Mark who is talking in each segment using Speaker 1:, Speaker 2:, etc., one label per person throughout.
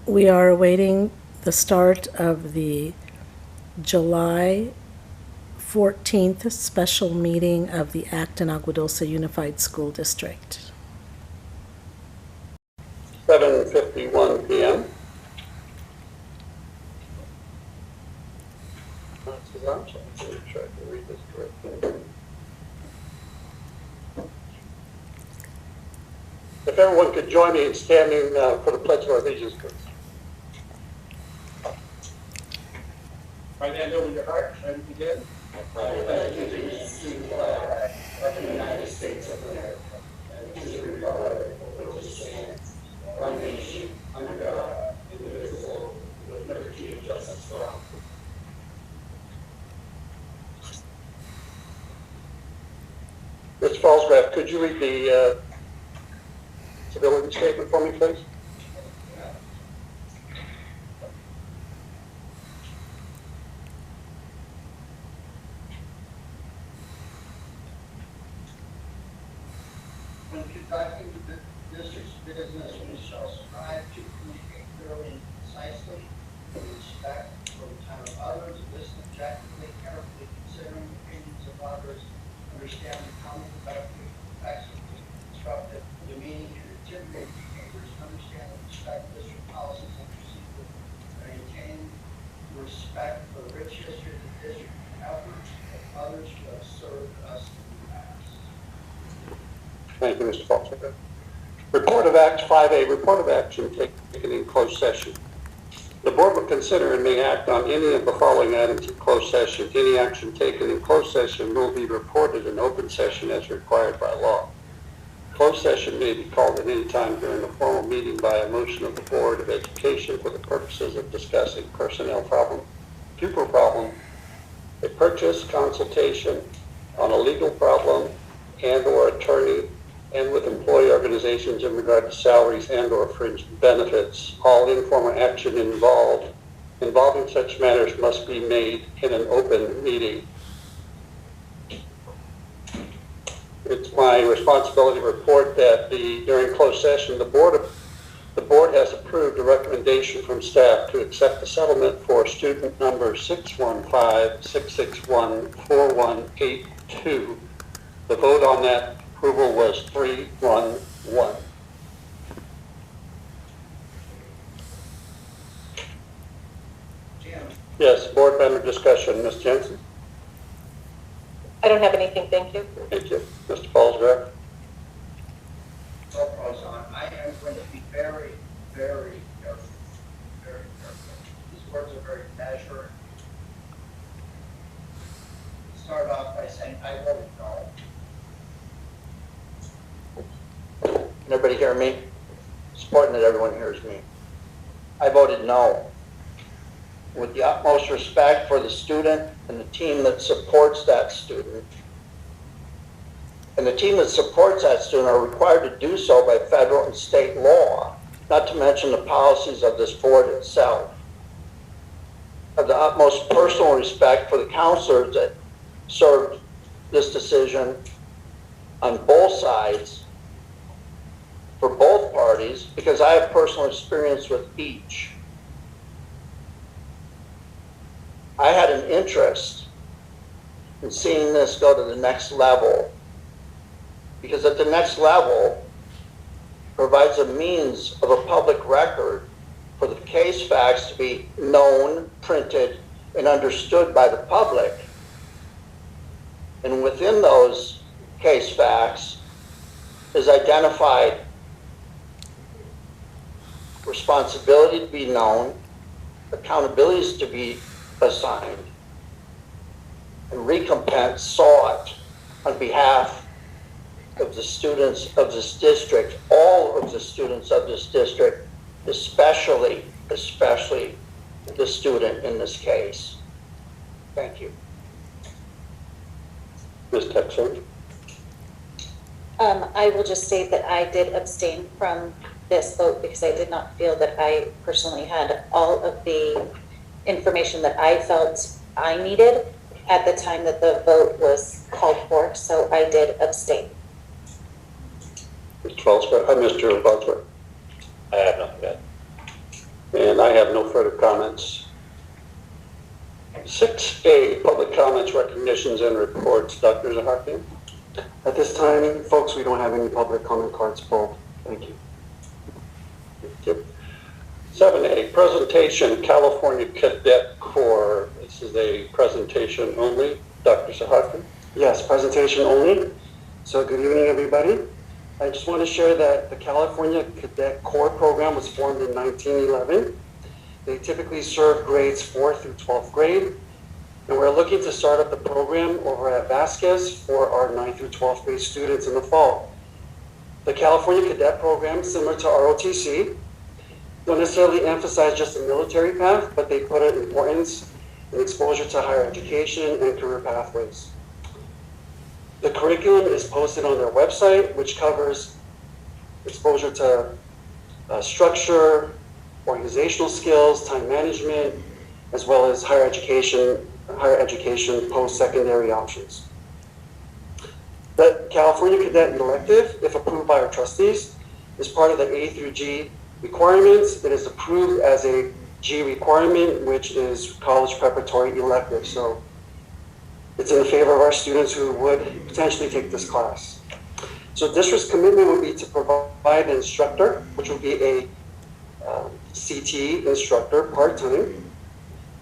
Speaker 1: We are awaiting the start of the July 14th special meeting of the Acton Agua Dulce Unified School District.
Speaker 2: 7:51 p.m. I'm trying to read this correctly. If everyone could join me in standing for the Pledge of Allegiance, please. Right hand over your heart, ready to begin? I pledge allegiance to the flag of the United States of America and to the republic for which it stands, one nation, under God, indivisible, with liberty and justice for all. Ms. Falsgraf, could you read the civility statement for me, please?
Speaker 3: When conducting the district's business, we shall strive to communicate clearly and concisely, with respect for the time of others, listen objectively, carefully considering the opinions of others, understand the common productive effects of constructive, demeaning, and intimidating behaviors, understand and respect district policies and procedures, maintain respect for the rich history of the district and efforts of others who have served us in the past.
Speaker 2: Thank you, Mr. Falsgraf. Report of Act 5A, report of action taken in closed session. The board will consider and may act on any of the following items in closed session. Any action taken in closed session will be reported in open session as required by law. Closed session may be called at any time during the formal meeting by a motion of the Board of Education for the purposes of discussing personnel problem, pupil problem, a purchase consultation on a legal problem and or attorney, and with employee organizations in regard to salaries and or fringe benefits. All informal action involving such matters must be made in an open meeting. It's my responsibility to report that during closed session, the board has approved a recommendation from staff to accept the settlement for student number 615-661-4182. The vote on that approval was 3-1-1.
Speaker 3: Jim?
Speaker 2: Yes, board member discussion. Ms. Jensen?
Speaker 4: I don't have anything, thank you.
Speaker 2: Thank you. Mr. Falsgraf?
Speaker 3: No pros on. I am going to be very, very careful. Very careful. These words are very measured. Start off by saying, I voted no.
Speaker 5: Can everybody hear me? It's important that everyone hears me. I voted no. With the utmost respect for the student and the team that supports that student. And the team that supports that student are required to do so by federal and state law, not to mention the policies of this board itself. I have the utmost personal respect for the counselors that served this decision on both sides, for both parties, because I have personal experience with each. I had an interest in seeing this go to the next level, because at the next level provides a means of a public record for the case facts to be known, printed, and understood by the public. And within those case facts is identified responsibility to be known, accountabilities to be assigned, and recompense sought on behalf of the students of this district, all of the students of this district, especially the student in this case. Thank you.
Speaker 2: Ms. Texon?
Speaker 4: I will just state that I did abstain from this vote because I did not feel that I personally had all of the information that I felt I needed at the time that the vote was called for, so I did abstain.
Speaker 2: Mr. Falsgraf? Mr. Butler?
Speaker 6: I have nothing to add.
Speaker 2: And I have no further comments. 6A, public comments, recognitions, and reports. Dr. Zaharkian?
Speaker 6: At this time, folks, we don't have any public comment cards pulled. Thank you.
Speaker 2: Thank you. 7A, presentation, California Cadet Corps. This is a presentation only. Dr. Zaharkian?
Speaker 6: Yes, presentation only. So good evening, everybody. I just want to share that the California Cadet Corps program was formed in 1911. They typically serve grades 4th through 12th grade. And we're looking to start up the program over at Vasquez for our 9th through 12th grade students in the fall. The California Cadet program, similar to ROTC, don't necessarily emphasize just the military path, but they put an importance and exposure to higher education and career pathways. The curriculum is posted on their website, which covers exposure to structure, organizational skills, time management, as well as higher education post-secondary options. The California Cadet elective, if approved by our trustees, is part of the A through G requirements. It is approved as a G requirement, which is college preparatory elective. So it's in favor of our students who would potentially take this class. So district's commitment would be to provide an instructor, which would be a CT instructor part-time,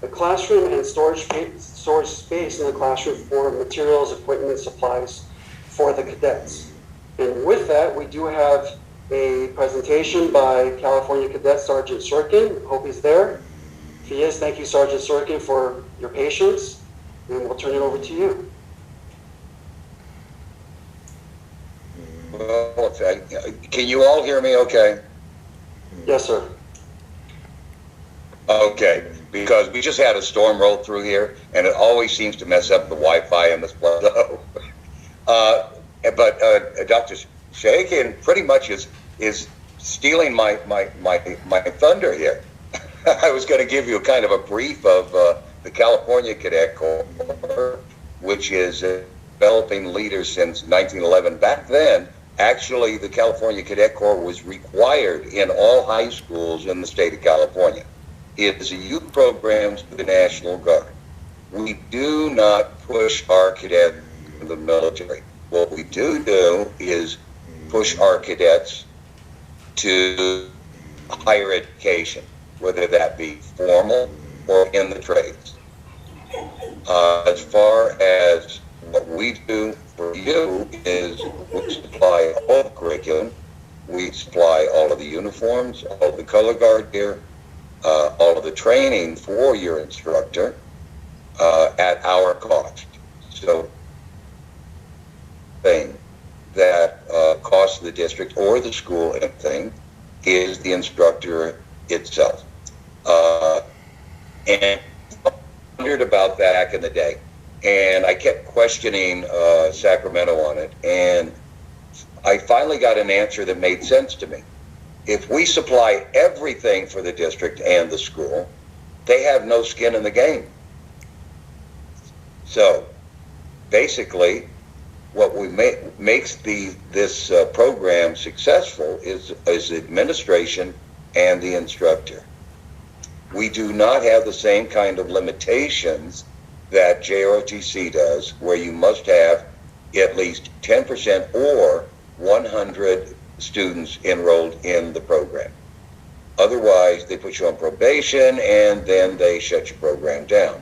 Speaker 6: a classroom and storage space in the classroom for materials, equipment, supplies for the cadets. And with that, we do have a presentation by California Cadet Sergeant Sorkin. Hope he's there. If he is, thank you, Sergeant Sorkin, for your patience, and we'll turn it over to you.
Speaker 7: Well, can you all hear me okay?
Speaker 6: Yes, sir.
Speaker 7: Okay, because we just had a storm roll through here, and it always seems to mess up the Wi-Fi in this place. But Dr. Shakin pretty much is stealing my thunder here. I was going to give you a kind of a brief of the California Cadet Corps, which is developing leaders since 1911. Back then, actually, the California Cadet Corps was required in all high schools in the state of California. It is a youth program to the National Guard. We do not push our cadets in the military. What we do is push our cadets to higher education, whether that be formal or in the trades. As far as what we do for you is we supply all the curriculum, we supply all of the uniforms, all of the color guard gear, all of the training for your instructor at our cost. So thing that costs the district or the school anything is the instructor itself. And I wondered about that back in the day, and I kept questioning Sacramento on it, and I finally got an answer that made sense to me. If we supply everything for the district and the school, they have no skin in the game. So basically, what we makes this program successful is administration and the instructor. We do not have the same kind of limitations that JROTC does, where you must have at least 10% or 100 students enrolled in the program. Otherwise, they put you on probation and then they shut your program down.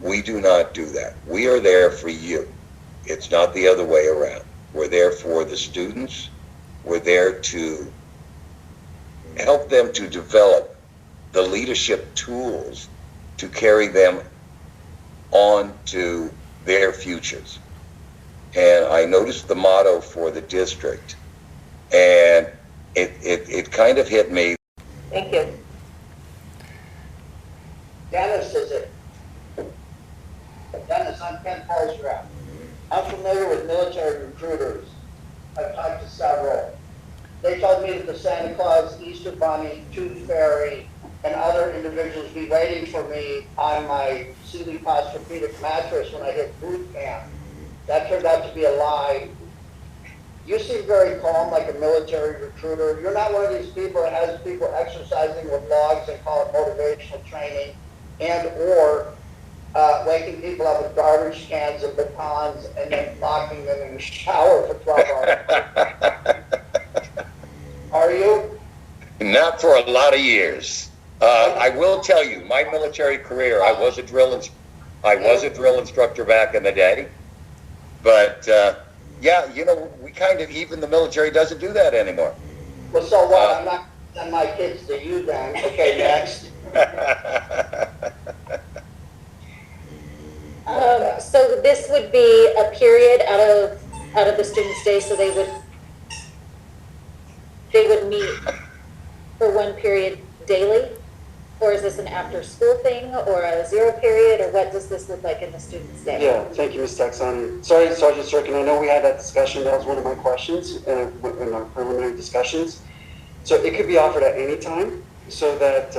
Speaker 7: We do not do that. We are there for you. It's not the other way around. We're there for the students. We're there to help them to develop the leadership tools to carry them on to their futures. And I noticed the motto for the district, and it kind of hit me.
Speaker 3: Thank you. Dennis, is it? Dennis, I'm Ken Paulsgraf. I'm familiar with military recruiters. I've talked to several. They told me that the Santa Claus, Easter Bunny, Tooth Fairy, and other individuals be waiting for me on my Sealy Posturepedic mattress when I hit boot camp. That turned out to be a lie. You seem very calm, like a military recruiter. You're not one of these people that has people exercising with logs and call it motivational training, and or waking people up with garbage cans and batons and then locking them in the shower for 12 hours. Are you?
Speaker 7: Not for a lot of years. I will tell you, my military career, I was a drill instructor back in the day. But yeah, you know, we kind of, even the military doesn't do that anymore.
Speaker 3: Well, so what? I'm not sending my kids to you then. Okay, next.
Speaker 4: So this would be a period out of the student's day, so they would meet for one period daily? Or is this an after-school thing, or a zero period, or what does this look like in the student's day?
Speaker 6: Yeah, thank you, Ms. Texani. Sorry, Sergeant Sirkin, I know we had that discussion. That was one of my questions in our preliminary discussions. So it could be offered at any time so that,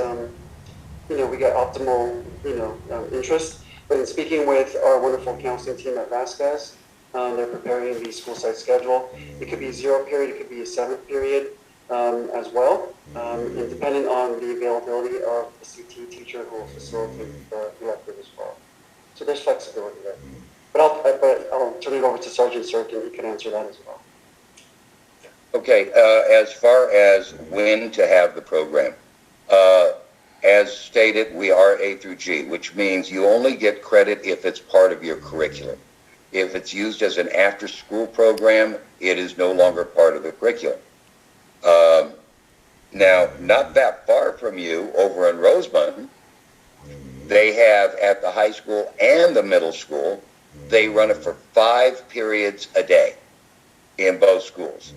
Speaker 6: you know, we get optimal, you know, interest. But in speaking with our wonderful counseling team at Vasquez, they're preparing the school site schedule. It could be a zero period, it could be a 7th period as well, and depending on the availability of the CT teacher who will facilitate the elective as well. So there's flexibility there. But I'll turn it over to Sergeant Sirkin. He can answer that as well.
Speaker 7: Okay, as far as when to have the program, as stated, we are A through G, which means you only get credit if it's part of your curriculum. If it's used as an after-school program, it is no longer part of the curriculum. Now, not that far from you, over in Rosemont, they have at the high school and the middle school, they run it for 5 periods a day in both schools.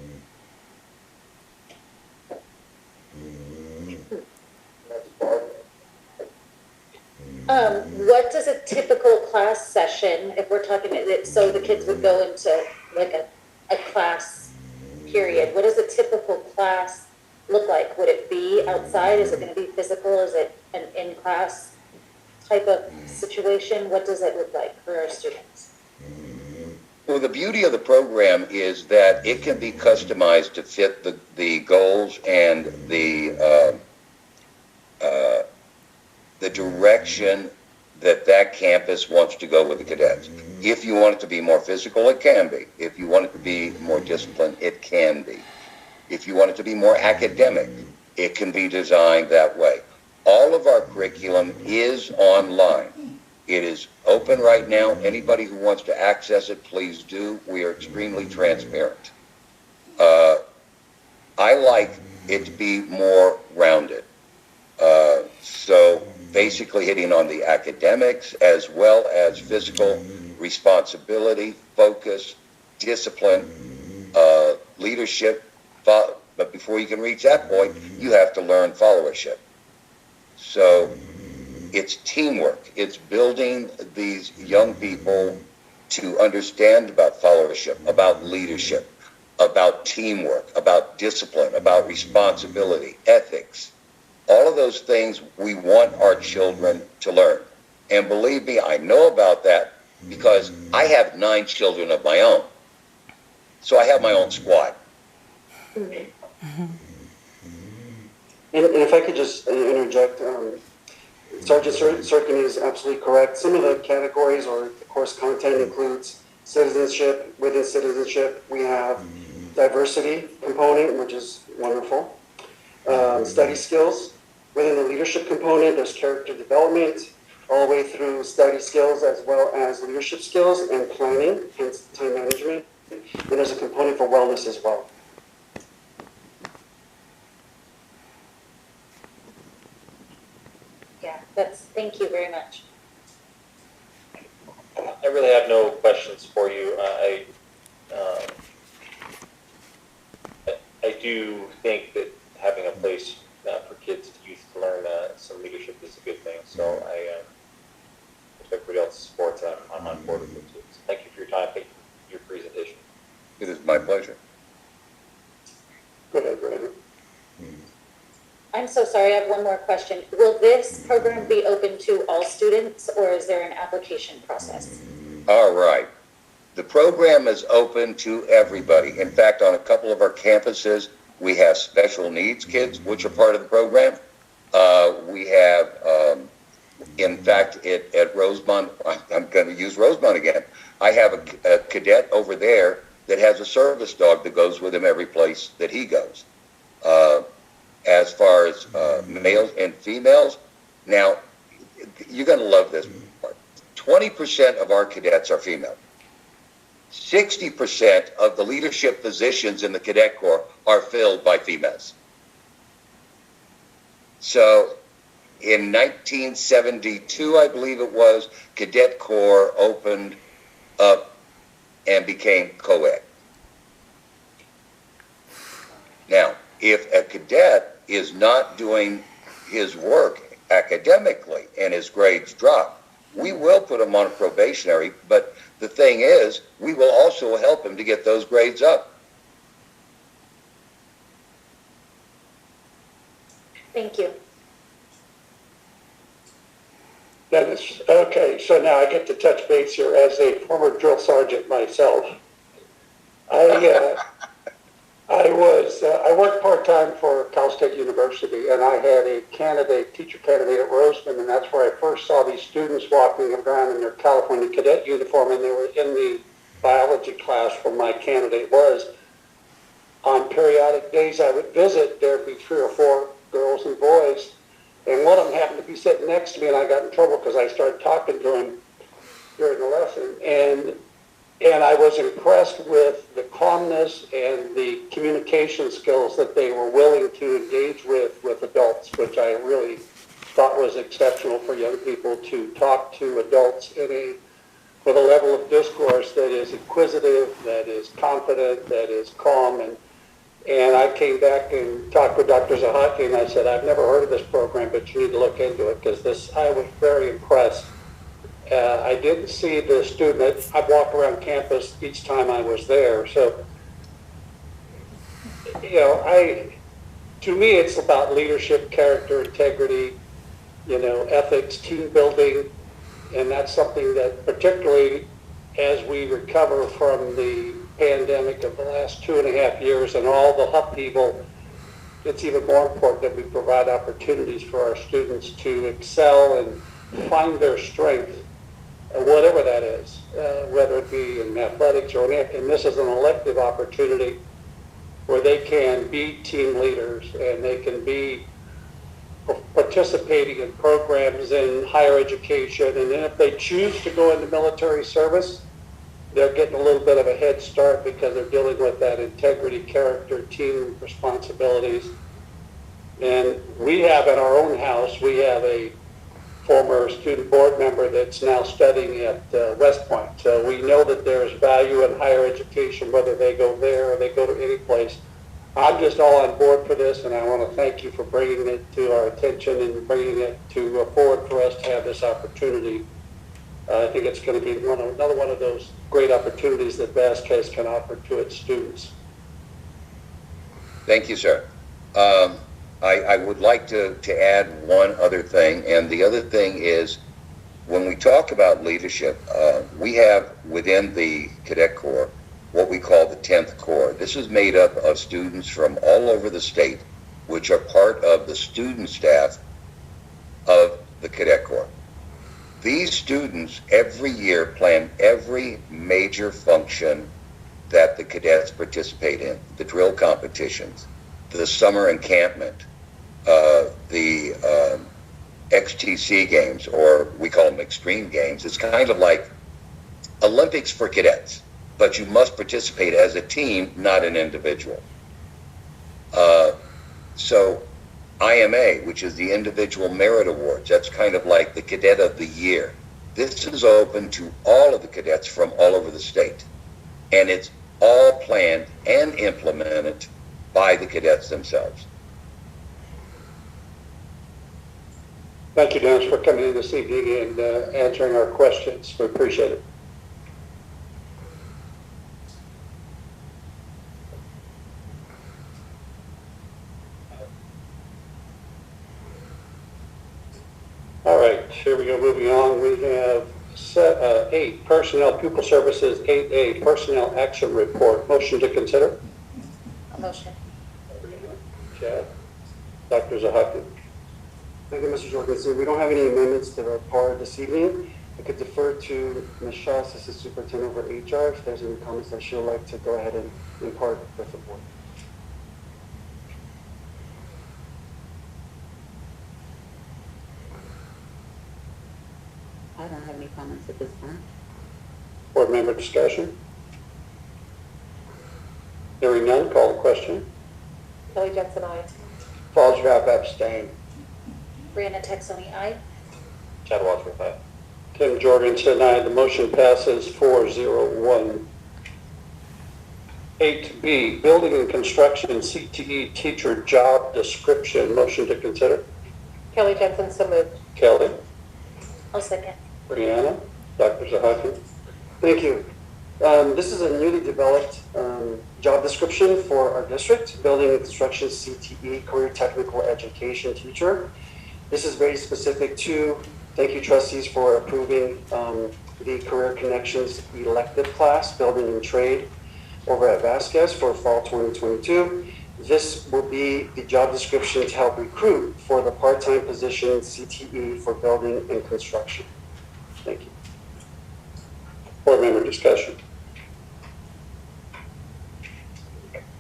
Speaker 4: What does a typical class session, if we're talking, so the kids would go into like a class period, what does a typical class look like? Would it be outside? Is it going to be physical? Is it an in-class type of situation? What does it look like for our students?
Speaker 7: Well, the beauty of the program is that it can be customized to fit the goals and the direction that campus wants to go with the cadets. If you want it to be more physical, it can be. If you want it to be more disciplined, it can be. If you want it to be more academic, it can be designed that way. All of our curriculum is online. It is open right now. Anybody who wants to access it, please do. We are extremely transparent. I like it to be more rounded. So basically hitting on the academics as well as physical responsibility, focus, discipline, leadership. But before you can reach that point, you have to learn followership. So it's teamwork. It's building these young people to understand about followership, about leadership, about teamwork, about discipline, about responsibility, ethics. All of those things we want our children to learn. And believe me, I know about that because I have 9 children of my own. So I have my own squad.
Speaker 6: And if I could just interject, Sergeant Sirkin is absolutely correct. Some of the categories or the course content includes citizenship. Within citizenship, we have diversity component, which is wonderful. Study skills. Within the leadership component, there's character development, all the way through study skills as well as leadership skills and planning, hence time management. And there's a component for wellness as well.
Speaker 4: Yeah, thank you very much.
Speaker 8: I really have no questions for you. I do think that having a place for kids, youth to learn some leadership is a good thing. So if everybody else supports that, I'm on board with it too. So thank you for your time. Thank you for your presentation.
Speaker 7: It is my pleasure.
Speaker 6: Go ahead, Brandon.
Speaker 4: I'm so sorry, I have one more question. Will this program be open to all students, or is there an application process?
Speaker 7: All right. The program is open to everybody. In fact, on a couple of our campuses, we have special needs kids, which are part of the program. We have, in fact, at Rosemont, I'm going to use Rosemont again. I have a cadet over there that has a service dog that goes with him every place that he goes. As far as males and females, now, you're going to love this part. 20% of our cadets are female. 60% of the leadership positions in the Cadet Corps are filled by females. So in 1972, I believe it was, Cadet Corps opened up and became co-ed. Now, if a cadet is not doing his work academically and his grades drop, we will put him on a probationary, but the thing is, we will also help him to get those grades up.
Speaker 4: Thank you.
Speaker 2: Dennis, okay, so now I get to touch base here as a former drill sergeant myself. I worked part-time for Cal State University, and I had a teacher candidate at Roseman, and that's where I first saw these students walking around in their California cadet uniform, and they were in the biology class where my candidate was. On periodic days I would visit, there'd be 3 or 4 girls and boys, and one of them happened to be sitting next to me, and I got in trouble because I started talking to him during the lesson, and I was impressed with the calmness and the communication skills that they were willing to engage with adults, which I really thought was exceptional for young people, to talk to adults with a level of discourse that is inquisitive, that is confident, that is calm. And I came back and talked with Dr. Zahaki, and I said, I've never heard of this program, but you need to look into it, because I was very impressed. I didn't see the student. I'd walk around campus each time I was there. So, to me, it's about leadership, character, integrity, ethics, team building. And that's something that, particularly as we recover from the pandemic of the last 2.5 years and all the upheaval, it's even more important that we provide opportunities for our students to excel and find their strength, whatever that is, whether it be in athletics and this is an elective opportunity where they can be team leaders and they can be participating in programs in higher education. And then if they choose to go into military service, they're getting a little bit of a head start because they're dealing with that integrity, character, team responsibilities. And we have in our own house, we have a former student board member that's now studying at West Point. So we know that there's value in higher education, whether they go there or they go to any place. I'm just all on board for this, and I want to thank you for bringing it to our attention and bringing it to forward for us to have this opportunity. I think it's going to be another one of those great opportunities that Vasquez can offer to its students.
Speaker 7: Thank you, sir. I would like to add one other thing, and the other thing is, when we talk about leadership, we have within the Cadet Corps what we call the 10th Corps. This is made up of students from all over the state, which are part of the student staff of the Cadet Corps. These students every year plan every major function that the cadets participate in, the drill competitions, the summer encampment, the XTC games, or we call them extreme games. It's kind of like Olympics for cadets, but you must participate as a team, not an individual. So IMA, which is the Individual Merit Awards, that's kind of like the Cadet of the Year. This is open to all of the cadets from all over the state, and it's all planned and implemented by the cadets themselves.
Speaker 2: Thank you, Dennis, for coming in this evening and answering our questions. We appreciate it. All right, here we go, moving on. We have 8, Personnel Pupil Services, 8A, Personnel Action Report. Motion to consider?
Speaker 4: A motion.
Speaker 2: Chad? Dr. Zahaki?
Speaker 6: Thank you, Mr. Jorgensen. We don't have any amendments to the part this evening. I could defer to Ms. Shaw, Assistant Superintendent over HR, if there's any comments that she'd like to go ahead and impart with the board.
Speaker 9: I don't have any comments at this point.
Speaker 2: Board member discussion? Hearing none, call the question.
Speaker 10: Kelly Jensen, aye.
Speaker 5: Falls, Rapp, abstain.
Speaker 4: Brianna Texoni, aye.
Speaker 8: Chad Wadsworth, aye.
Speaker 2: Tim Jorgensen, aye. The motion passes 4-0-1. 8B, Building and Construction CTE Teacher Job Description. Motion to consider?
Speaker 10: Kelly Jensen, so moved.
Speaker 2: Kelly?
Speaker 4: I'll second.
Speaker 2: Brianna? Dr. Zahaki?
Speaker 6: Thank you. This is a newly developed job description for our district, Building and Construction CTE, Career Technical Education Teacher. This is very specific to, thank you trustees for approving the Career Connections elective class, Building and Trade, over at Vasquez for fall 2022. This will be the job description to help recruit for the part-time position CTE for building and construction. Thank you.
Speaker 2: Board member discussion.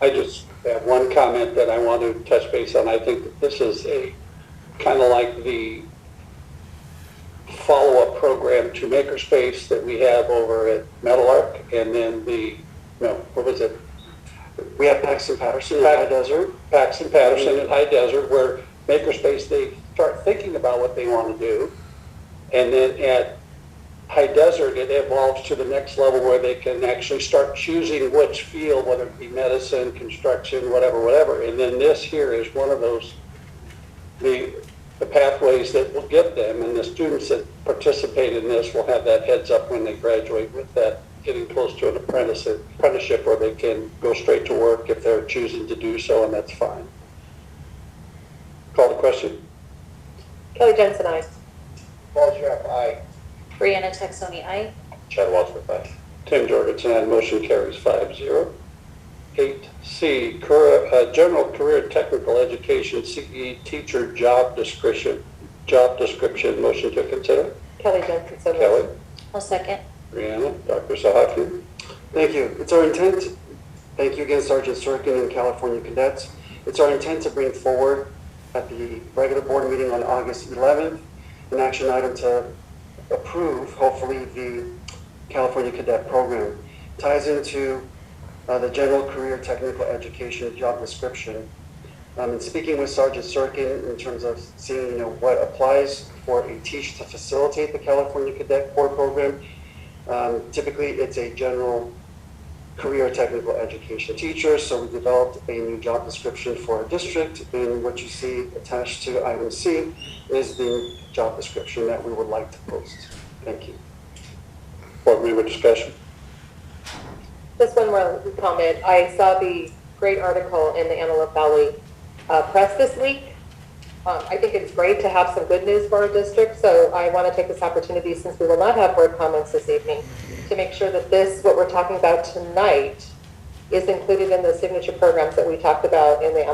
Speaker 2: I just have one comment that I want to touch base on. I think that this is a kind of like the follow-up program to Makerspace that we have over at Metal Arc, and then what was it?
Speaker 6: We have Paxton Patterson at High Desert.
Speaker 2: Paxton Patterson at High Desert, where Makerspace, they start thinking about what they want to do. And then at High Desert, it evolves to the next level where they can actually start choosing which field, whether it be medicine, construction, whatever. And then this here is one of those, the pathways that will get them, and the students that participate in this will have that heads up when they graduate with that, getting close to an apprenticeship where they can go straight to work if they're choosing to do so, and that's fine. Call the question.
Speaker 10: Kelly Jensen, aye.
Speaker 5: Falls, Rapp, aye.
Speaker 4: Brianna Texoni, aye.
Speaker 8: Chad Wadsworth, aye.
Speaker 2: Tim Jorgensen, aye. Motion carries 5-0. 8C, General Career Technical Education CE Teacher Job Description. Motion to consider.
Speaker 10: Kelly Jensen, so moved.
Speaker 2: Kelly?
Speaker 4: I'll second.
Speaker 2: Brianna? Dr. Zahaki?
Speaker 6: Thank you. It's our intent, thank you again, Sergeant Sorkin and California Cadets. It's our intent to bring forward at the regular board meeting on August 11th, an action item to approve, hopefully, the California Cadet Program. Ties into the General Career Technical Education job description. And speaking with Sergeant Sorkin in terms of seeing what applies for a teacher to facilitate the California Cadet Corps program, typically it's a general career technical education teacher, so we developed a new job description for our district, and what you see attached to item C is the job description that we would like to post. Thank you.
Speaker 2: Board member discussion.
Speaker 10: Just one more comment. I saw the great article in the Antelope Valley Press this week. I think it's great to have some good news for our district, so I want to take this opportunity, since we will not have board comments this evening, to make sure that what we're talking about tonight, is included in the signature programs that we talked about in the